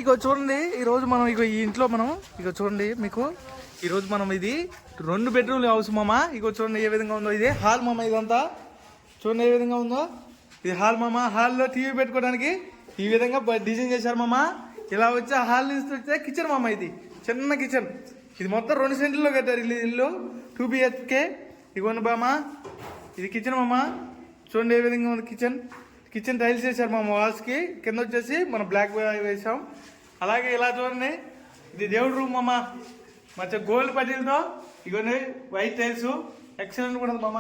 ఇక చూడండి ఈరోజు మనం ఇక ఈ ఇంట్లో మనం ఇక చూడండి మీకు ఈరోజు మనం ఇది 2 బెడ్రూమ్ల హౌస్ మామ. ఇక చూడండి ఏ విధంగా ఉందో. ఇది హాల్ మామ. ఇదంతా చూడండి ఏ విధంగా ఉందో. ఇది హాల్ మామ. హాల్లో టీవీ పెట్టుకోవడానికి ఈ విధంగా డిజైన్ చేశారు మామ. ఇలా వచ్చి ఆ హాల్ నుంచి వచ్చే కిచెన్ మామ. ఇది చిన్న కిచెన్. ఇది మొత్తం 2 సెంట్లలో కట్టారు ఇల్లు 2 BHK. ఇగోండి బామ, ఇది కిచెన్ మామ. చూడండి ఏ విధంగా ఉంది కిచెన్ టైల్స్ వేసారు మామ వాల్స్కి. కింద వచ్చేసి మనం బ్లాక్ వేసాం. అలాగే ఇలా చూడండి, ఇది దేవుడు రూమ్ మామ. మంచిగా గోల్డ్ పట్టీలతో ఇగోండి వైట్ టైల్స్ ఎక్సలెంట్ కూడా ఉంది మామ.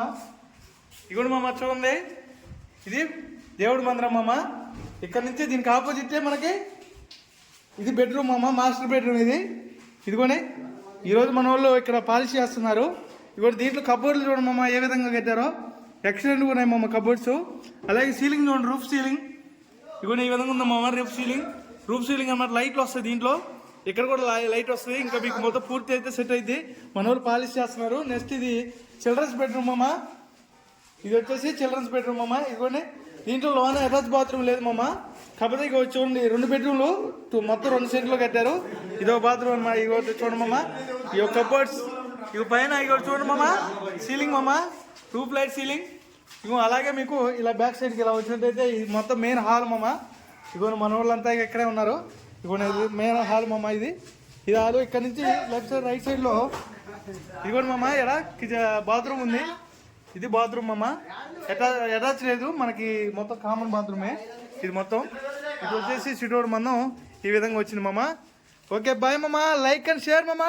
ఇగోండి మామ చూడండి, ఇది దేవుడు మందిరం మామ. ఇక్కడ నుంచి దీనికి ఆపోజిటే మనకి ఇది బెడ్రూమ్ మామ, మాస్టర్ బెడ్రూమ్ ఇది. ఇదిగోండి ఈరోజు మన వాళ్ళు ఇక్కడ పాలిష్ చేస్తున్నారు. ఇదిగోండి దీంట్లో కబోర్డ్లు చూడండి మామ ఏ విధంగా కట్టారో. ఎక్సలెంట్ ఉన్నాయి మామ కబోర్డ్స్. అలాగే సీలింగ్ చూడండి, రూఫ్ సీలింగ్. ఇదిగోండి ఈ విధంగా ఉంది మామ రూఫ్ సీలింగ్ అన్నమాట. లైట్లు వస్తాయి దీంట్లో. ఇక్కడ కూడా లైట్ వస్తుంది. ఇంకా మీకు మొత్తం పూర్తి అయితే సెట్ అయింది. మన వాళ్ళు పాలిష్ చేస్తున్నారు. నెక్స్ట్ ఇది చిల్డ్రన్స్ బెడ్రూమ్ మామ. ఇది వచ్చేసి చిల్డ్రన్స్ బెడ్రూమ్ మామ. ఇదిగోండి దీంట్లో లోన అటాచ్ బాత్రూమ్ లేదు మామ. కాకపోతే ఇక చూడండి 2 బెడ్రూమ్లు మొత్తం 2 సెంట్లు కట్టారు. ఇదో బాత్రూమ్ అన్నమాట. ఇగో చూడండి మామ, ఇగో కబోర్డ్స్. ఇగో పైన ఇగో చూడండి మామ సీలింగ్ మామ, రూఫ్ లైట్ సీలింగ్. ఇగో అలాగే మీకు ఇలా బ్యాక్ సైడ్కి ఇలా వచ్చినట్టయితే ఇది మొత్తం మెయిన్ హాల్ మామ. ఇగో మన వాళ్ళంతా ఇక్కడే ఉన్నారు. ఇగో మెయిన్ హాల్ మామ. ఇది హాల్. ఇక్కడ నుంచి లెఫ్ట్ సైడ్ రైట్ సైడ్లో ఇదిగోండి మామ ఇక్కడ బాత్రూమ్ ఉంది. ఇది బాత్రూమ్ మామ. అటాచ్ లేదు మనకి, మొత్తం కామన్ బాత్రూమే ఇది మొత్తం. ఇది వచ్చేసి సిటౌట్ మందం ఈ విధంగా వచ్చింది మామ. ఓకే బాయ్ మామ. లైక్ అండ్ షేర్ మామ.